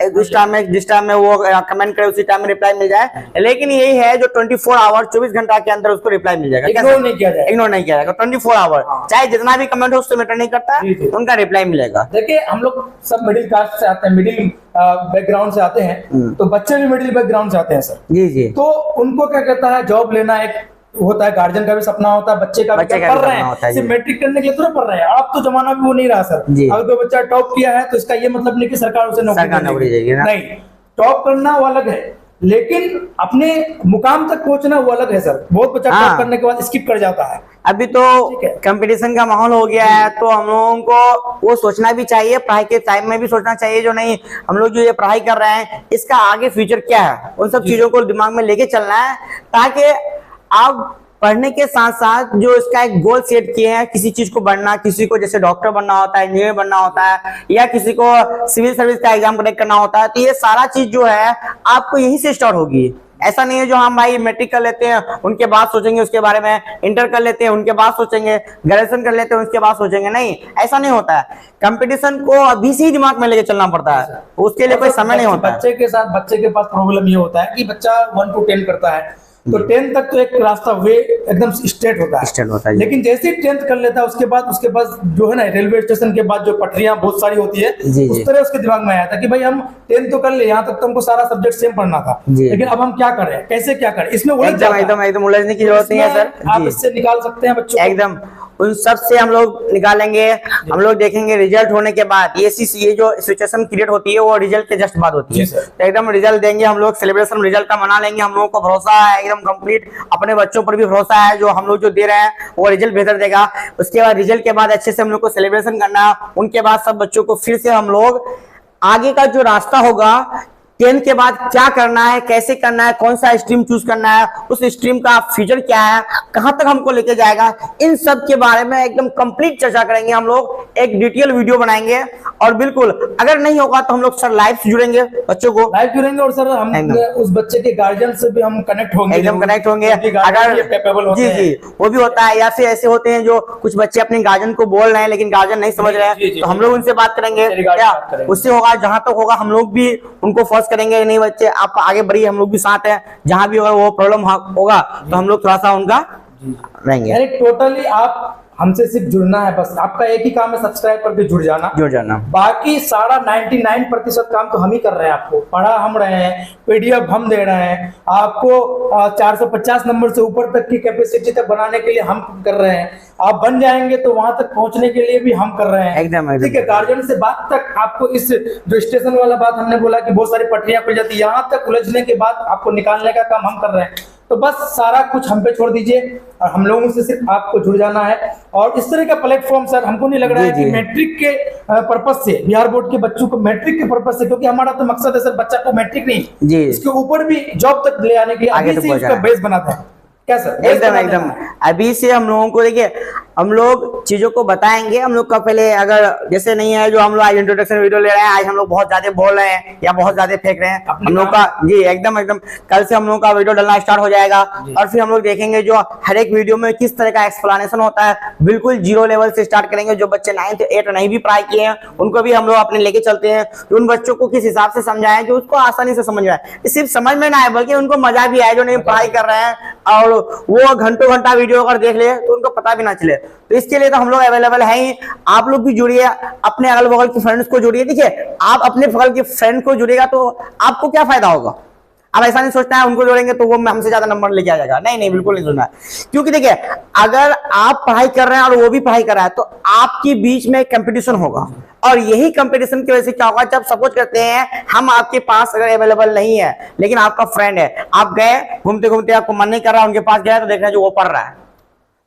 जिस टाइम में वो कमेंट करे उसी टाइम में रिप्लाई मिल जाए, लेकिन यही है जो 24 आवर 24 घंटा के अंदर उसको रिप्लाई मिल जाएगा। इग्नोर नहीं किया जाएगा, इग्नोर नहीं किया जाएगा 24 आवर, चाहे जितना भी कमेंट हो उससे मैटर नहीं करता, उनका रिप्लाई मिलेगा। देखिए हम लोग सब मिडिल कास्ट से आते हैं, मिडिल बैकग्राउंड से आते हैं, तो बच्चे भी मिडिल बैकग्राउंड से आते हैं सर। जी जी। तो उनको क्या कहता है, जॉब लेना एक होता है, गार्जियन का भी सपना होता है, बच्चे का भी पढ़ रहे हैं, सिर्फ मैट्रिक करने के लिए थोड़ा पढ़ रहे हैं। अब तो जमाना भी वो नहीं रहा सर, अगर कोई बच्चा टॉप किया है तो इसका ये मतलब नहीं कि सरकार उसे नौकरी देगी, नहीं, टॉप करना वो अलग है, लेकिन अपने मुकाम तक पहुंचना वो अलग है सर। बहुत बच्चा टॉप करने के बाद स्किप कर जाता है। अभी तो कंपटीशन का माहौल हो गया है, तो हम लोगों को वो सोचना भी चाहिए, पढ़ाई के टाइम में भी सोचना चाहिए, जो नहीं हम लोग जो ये पढ़ाई कर रहे हैं इसका आगे फ्यूचर क्या है, उन सब चीजों को दिमाग में लेके चलना है, ताकि आप पढ़ने के साथ साथ जो इसका एक गोल सेट किए हैं, किसी चीज को बनना, किसी को जैसे डॉक्टर बनना होता है, इंजीनियर बनना होता है, या किसी को सिविल सर्विस का एग्जाम क्रैक करना होता है, तो ये सारा चीज जो है आपको यहीं से स्टार्ट होगी। ऐसा नहीं है जो हम भाई मैट्रिक कर लेते हैं उनके बाद सोचेंगे उसके बारे में, इंटर कर लेते हैं उनके बाद सोचेंगे, ग्रेजुएशन कर लेते हैं उसके बाद सोचेंगे, नहीं, ऐसा नहीं होता है। कंपटीशन को अभी से ही दिमाग में लेके चलना पड़ता है, उसके लिए कोई समय नहीं होता। बच्चे के साथ बच्चे के पास प्रॉब्लम ये होता है कि बच्चा 1 to 10 करता है, तो 10 तक तो एक रास्ता वे एकदम स्ट्रेट होता है, लेकिन जैसे ही 10th कर लेता है उसके बाद जो है ना, रेलवे स्टेशन के बाद जो पटरियां बहुत सारी होती है, उस तरह उसके दिमाग में आया था कि भाई हम 10th तो कर ले, यहाँ तक तो हमको सारा सब्जेक्ट सेम पढ़ना था, लेकिन अब हम क्या करें, कैसे क्या करें, इसमें एकदम उलझने की जरूरत नहीं है सर। आप इससे निकाल सकते हैं बच्चों एकदम, उन सब से हम लोग निकालेंगे। हम लोग देखेंगे रिजल्ट होने के बाद, ये जो सिचुएशन क्रिएट होती है वो रिजल्ट के जस्ट बाद होती है, तो एकदम रिजल्ट देंगे हम लोग, सेलिब्रेशन रिजल्ट का मना लेंगे। हम लोगों को भरोसा है एकदम कंप्लीट, अपने बच्चों पर भी भरोसा है, जो हम लोग जो दे रहे हैं वो रिजल्ट बेहतर देगा। उसके बाद रिजल्ट के बाद अच्छे से हम लोग को सेलिब्रेशन करना है, उनके बाद सब बच्चों को फिर से हम लोग आगे का जो रास्ता होगा 10th के बाद क्या करना है, कैसे करना है, कौन सा स्ट्रीम चूज करना है, उस स्ट्रीम का फ्यूचर क्या है, कहां तक हमको लेके जाएगा, इन सब के बारे में एकदम कंप्लीट चर्चा करेंगे। हम लोग एक डिटेल वीडियो बनाएंगे, और बिल्कुल अगर नहीं होगा तो हम लोग सर लाइव जुड़ेंगे, बच्चों को लाइव जुड़ेंगे, और सर हम उस बच्चे के गार्जियन से भी हम कनेक्ट होंगे, एकदम कनेक्ट होंगे। अगर जी वो भी होता है, या फिर ऐसे होते हैं जो कुछ बच्चे अपने गार्जियन को बोल रहे हैं लेकिन गार्जियन नहीं समझ रहे हैं, तो हम लोग उनसे बात करेंगे, क्या उससे होगा, जहां तक होगा हम लोग भी उनको फोर्स करेंगे, नहीं बच्चे आप आगे बढ़िए, हम लोग भी साथ हैं, जहां भी होगा वो प्रॉब्लम होगा तो हम लोग थोड़ा सा उनका रहेंगे। टोटली आप हमसे सिर्फ जुड़ना है, बस आपका एक ही काम है, सब्सक्राइब करके जुड़ जाना। बाकी सारा 99% काम तो हम ही कर रहे हैं, आपको पढ़ा हम रहे हैं, पीडीएफ हम दे रहे हैं, आपको 450 नंबर से ऊपर तक की कैपेसिटी तक बनाने के लिए हम कर रहे हैं, आप बन जाएंगे तो वहां तक पहुंचने के लिए भी हम कर रहे हैं, एकदम ठीक है। गार्जियन से बात तक आपको, इस जो स्टेशन वाला बात हमने बोला कि बहुत सारी पटरियां खुल जाती है, यहाँ तक उलझने के बाद आपको निकालने का काम हम कर रहे हैं, तो बस सारा कुछ हम पे छोड़ दीजिए, और हम लोगों से सिर्फ आपको जुड़ जाना है। और इस तरह का प्लेटफॉर्म सर हमको नहीं लग रहा है कि मैट्रिक के पर्पस से, बिहार बोर्ड के बच्चों को मैट्रिक के पर्पस से, क्योंकि हमारा तो मकसद है सर बच्चा को मैट्रिक नहीं, इसके ऊपर भी जॉब तक ले आने के आगे से उसका बेस बनाते हैं, क्या सर? एकदम अभी से हम लोगों को देखिए, हम लोग चीजों को बताएंगे। हम लोग का पहले अगर जैसे नहीं है जो हम लोग आज इंट्रोडक्शन वीडियो ले रहे हैं, आज हम लोग बहुत ज्यादा बोल रहे हैं या बहुत ज्यादा फेंक रहे हैं, हम लोग का जी एकदम कल से हम लोग का वीडियो डालना स्टार्ट हो जाएगा, और फिर हम लोग देखेंगे जो हर एक वीडियो में किस तरह का एक्सप्लेनेशन होता है, बिल्कुल 0 लेवल से स्टार्ट करेंगे। जो बच्चे 9th 8 नहीं भी पढ़ाई किए हैं उनको भी हम लोग अपने लेके चलते हैं, उन बच्चों को किस हिसाब से समझाएं जो उसको आसानी से समझ आए, सिर्फ समझ में ना आए बल्कि उनको मजा भी आए, जो नहीं पढ़ाई कर रहे हैं और वो घंटों घंटा वीडियो अगर देख ले तो उनको पता भी ना चले। तो इसके लिए तो हम लोग अवेलेबल हैं ही, आप लोग भी जुड़िए, अपने अगल बगल के फ्रेंड्स को जुड़िए। देखिए आप अपने बगल के फ्रेंड को जुड़िएगा तो आपको क्या फायदा होगा, अब ऐसा नहीं सोचना है उनको जोड़ेंगे तो वो हमसे ज्यादा नंबर लेके आ जाएगा, नहीं बिल्कुल नहीं सोचना है। क्योंकि देखिए अगर आप पढ़ाई कर रहे हैं और वो भी पढ़ाई कर रहा है तो आपके बीच में कंपटीशन होगा, और यही कंपटीशन की वजह से क्या होगा, जब सपोज करते हैं हम आपके पास अगर अवेलेबल नहीं है लेकिन आपका फ्रेंड है, आप गए घूमते घूमते आपको मन नहीं कर रहा, उनके पास गया तो देख रहे हैं जो वो पढ़ रहा है,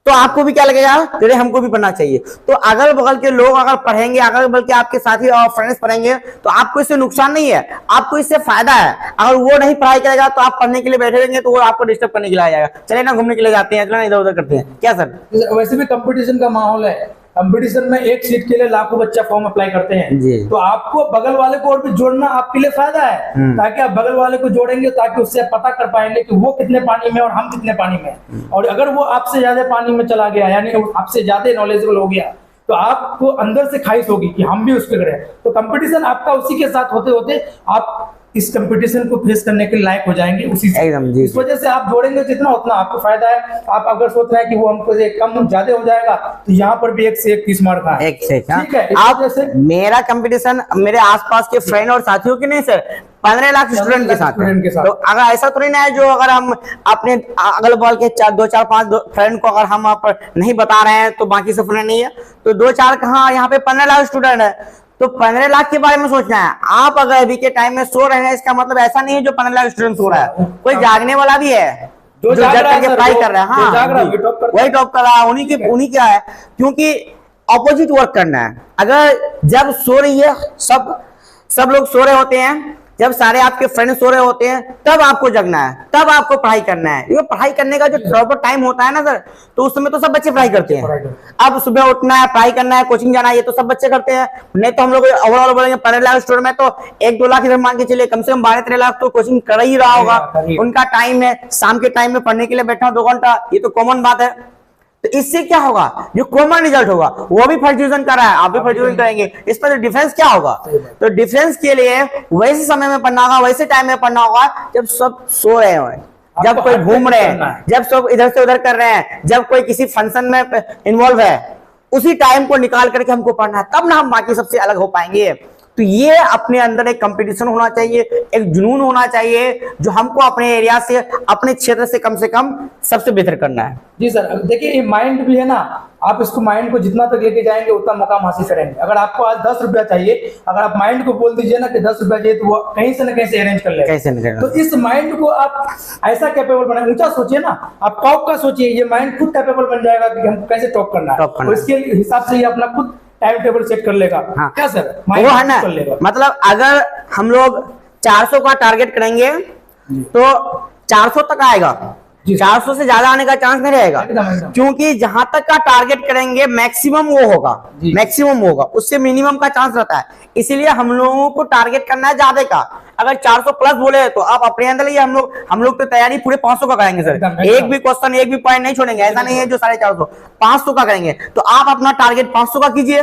तो आपको भी क्या लगेगा, तेरे हमको भी पढ़ना चाहिए। तो अगल बगल के लोग अगर पढ़ेंगे, अगल बगल के आपके साथी और फ्रेंड्स पढ़ेंगे तो आपको इससे नुकसान नहीं है, आपको इससे फायदा है। अगर वो नहीं पढ़ाई करेगा तो आप पढ़ने के लिए बैठे रहेंगे तो वो आपको डिस्टर्ब करने के लिए आ जाएगा, चले ना घूमने के लिए जाते हैं, चले ना इधर उधर करते हैं, क्या सर? वैसे भी कंपटीशन का माहौल है, कंपटीशन में एक सीट के लिए लाखों बच्चा फॉर्म अप्लाई करते हैं। जी। तो आपको बगल वाले को और भी जोड़ना आपके लिए फायदा है, ताकि आप बगल वाले को जोड़ेंगे ताकि उससे पता कर पाएंगे कि वो कितने पानी में और हम कितने पानी में। और अगर वो आपसे ज्यादा पानी में चला गया, यानी आपसे ज्यादा नॉलेजेबल हो गया, तो आपको अंदर से ख्वाहिश होगी कि हम भी उसके करें। तो कंपटीशन आपका उसी के साथ होते होते आप इस कंपटीशन को फेस करने के लायक हो जाएंगे उसी से। एकदम जी। इस वजह से आप जोड़ेंगे जितना उतना आपको फायदा है। आप अगर सोच रहे हैं कि वो हमको से कम ज्यादा हो जाएगा, तो यहाँ पर भी 1 से 1 30 मार्क है। एक से एक, हाँ। ठीक है, इस आप वजह से मेरा कंपटीशन मेरे आसपास के फ्रेंड और साथियों के नहीं सर, 15 लाख स्टूडेंट के साथ स्टूडेंट के साथ। तो अगर ऐसा थोड़ी ना है जो अगर हम अपने अगल बगल के 2-4-5 फ्रेंड को अगर हम आप नहीं बता रहे हैं तो बाकी सब फ्रेंड नहीं है, तो 2-4 कहाँ, यहाँ पे 15 लाख स्टूडेंट है। तो 15 लाख के बारे में सोचना है। आप अगर अभी के टाइम में सो रहे हैं, इसका मतलब ऐसा नहीं है जो 15 लाख स्टूडेंट सो रहा है, कोई जागने वाला भी है जो जो जाग जग रहा है करके सर, पढ़ाई वो- कर रहा है। जो जाग रहा है, हाँ, वही टॉप करता है। वही टॉप कर रहा है। उन्हीं क्या है, क्योंकि ऑपोजिट वर्क करना है। अगर जब सो रही है सब लोग सो रहे होते हैं, जब सारे आपके फ्रेंड सो रहे होते हैं, तब आपको जगना है, तब आपको पढ़ाई करना है। ये पढ़ाई करने का जो प्रॉपर टाइम होता है ना सर, तो उस समय तो सब बच्चे पढ़ाई करते हैं। अब सुबह उठना है, पढ़ाई करना है, कोचिंग जाना है, ये तो सब बच्चे करते हैं। नहीं तो हम लोग ओवरऑल बोलेंगे 15 लाख स्टूडेंट में तो 1-2 लाख इधर मान के चलिए, कम से कम 12-13 लाख तो कोचिंग कर ही रहा होगा। उनका टाइम है, शाम के टाइम में पढ़ने के लिए बैठा 2 घंटा, ये तो कॉमन बात है। तो इससे क्या होगा, जो कॉमन रिजल्ट होगा, वो भी फर्स्ट डिवीजन कर रहा है, आप भी फर्स्ट डिवीजन करेंगे, इस पर डिफरेंस क्या होगा? तो डिफरेंस के लिए वैसे समय में पढ़ना होगा, वैसे टाइम में पढ़ना होगा जब सब सो रहे हो, जब कोई घूम रहे हैं, जब सब इधर से उधर कर रहे हैं, जब कोई किसी फंक्शन में इन्वॉल्व है, उसी टाइम को निकाल करके हमको पढ़ना है, तब ना हम बाकी सबसे अलग हो पाएंगे। तो ये अपने अंदर एक कंपटीशन होना चाहिए, एक जुनून होना चाहिए, जो हमको अपने एरिया से, अपने क्षेत्र से कम सबसे बेहतर करना है। जी सर, देखिए ये माइंड भी है ना, आप इसको माइंड को जितना तक लेके जाएंगे उतना मुकाम हासिल करेंगे। अगर आपको आज 10 रुपया चाहिए, अगर आप माइंड को बोल दीजिए ना कि 10 रुपया चाहिए, तो वो कहीं से ना कहीं से अरेंज कर लेगा। कैसे नहीं करना? तो इस माइंड को आप ऐसा कैपेबल बनाए, ऊंचा सोचिए ना, आप टॉप का सोचिए, ये माइंड खुद कैपेबल बन जाएगा कि हमको कैसे टॉप करना है। टॉप करना और इसके हिसाब से ये अपना खुद टाइम टेबल सेट कर लेगा। हाँ। क्या सर, वो है ना, कर लेगा। मतलब अगर हम लोग 400 का टारगेट करेंगे तो 400 तक आएगा, जी। 400 से ज्यादा आने का चांस नहीं रहेगा, एकदम। क्योंकि जहां तक का टारगेट करेंगे मैक्सिमम वो होगा, जी। मैक्सिमम होगा, उससे मिनिमम का चांस रहता है। इसीलिए हम लोगों को टारगेट करना है ज्यादा का। अगर 400 प्लस बोले तो आप अपने अंदर लिए, हम लोग तो तैयारी पूरे 500 का करेंगे सर, एकदम। एक भी क्वेश्चन, एक भी पॉइंट नहीं छोड़ेंगे। ऐसा नहीं है जो 450, 500 का करेंगे। तो आप अपना टारगेट 500 का कीजिए,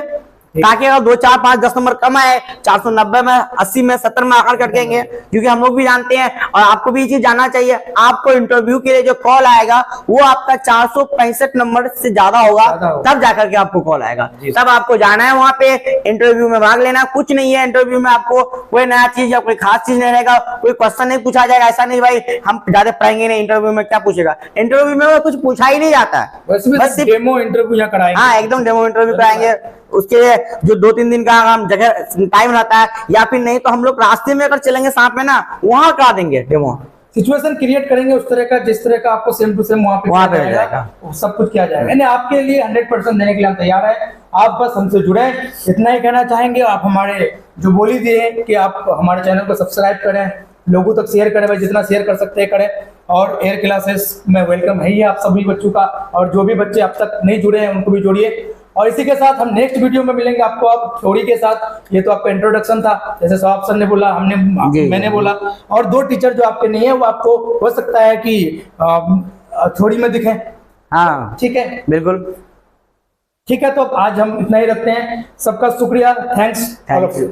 ताकि अगर 2, 4, 5, 10 नंबर कम आए, 490 में, 80 में, 70 में आकर कटेंगे। क्योंकि हम लोग भी जानते हैं और आपको भी ये चीज जानना चाहिए, आपको इंटरव्यू के लिए जो कॉल आएगा वो आपका 465 नंबर से ज्यादा होगा, तब जाकर के आपको कॉल आएगा। तब आपको जाना है वहां पे, इंटरव्यू में भाग लेना। कुछ नहीं है इंटरव्यू में, आपको कोई नया चीज या कोई खास चीज नहीं रहेगा, कोई क्वेश्चन नहीं पूछा जाएगा। ऐसा नहीं भाई हम ज्यादा पढ़ेंगे नहीं, इंटरव्यू में क्या पूछेगा, इंटरव्यू में वो कुछ पूछा ही नहीं जाता है, बस सिर्फ डेमो इंटरव्यू यहाँ कराएंगे। हाँ एकदम डेमो इंटरव्यू कराएंगे। उसके जो 2-3 दिन का हम जगह टाइम रहता है, या फिर नहीं तो हम लोग रास्ते में अगर चलेंगे साथ में ना, वहां करा देंगे डेमो, सिचुएशन क्रिएट करेंगे उस तरह का जिस तरह का आपको सेम टू सेम वहां पे वहां किया पे जाएगा, जाएगा। वो सब कुछ किया जाएगा। यानी आपके लिए 100% देने के लिए हम तैयार हैं। आप बस हमसे जुड़े, इतना ही कहना चाहेंगे। आप हमारे जो बोली दिए कि आप हमारे चैनल को सब्सक्राइब करें, लोगों तक शेयर करें, भाई जितना शेयर कर सकते हैं करें। और एयर क्लासेस में वेलकम है ही आप सभी बच्चों का, और जो भी बच्चे अब तक नहीं जुड़े हैं उनको भी जोड़िए। और इसी के साथ हम नेक्स्ट वीडियो में मिलेंगे आपको आप थ्योरी के साथ। ये तो आपका इंट्रोडक्शन था, जैसे सौरभ सर ने बोला, मैंने बोला, और 2 टीचर जो आपके नहीं है वो आपको हो सकता है कि थ्योरी में दिखें। हाँ ठीक है, बिल्कुल ठीक है। तो आज हम इतना ही रखते हैं। सबका शुक्रिया, थैंक्स ऑल ऑफ यू।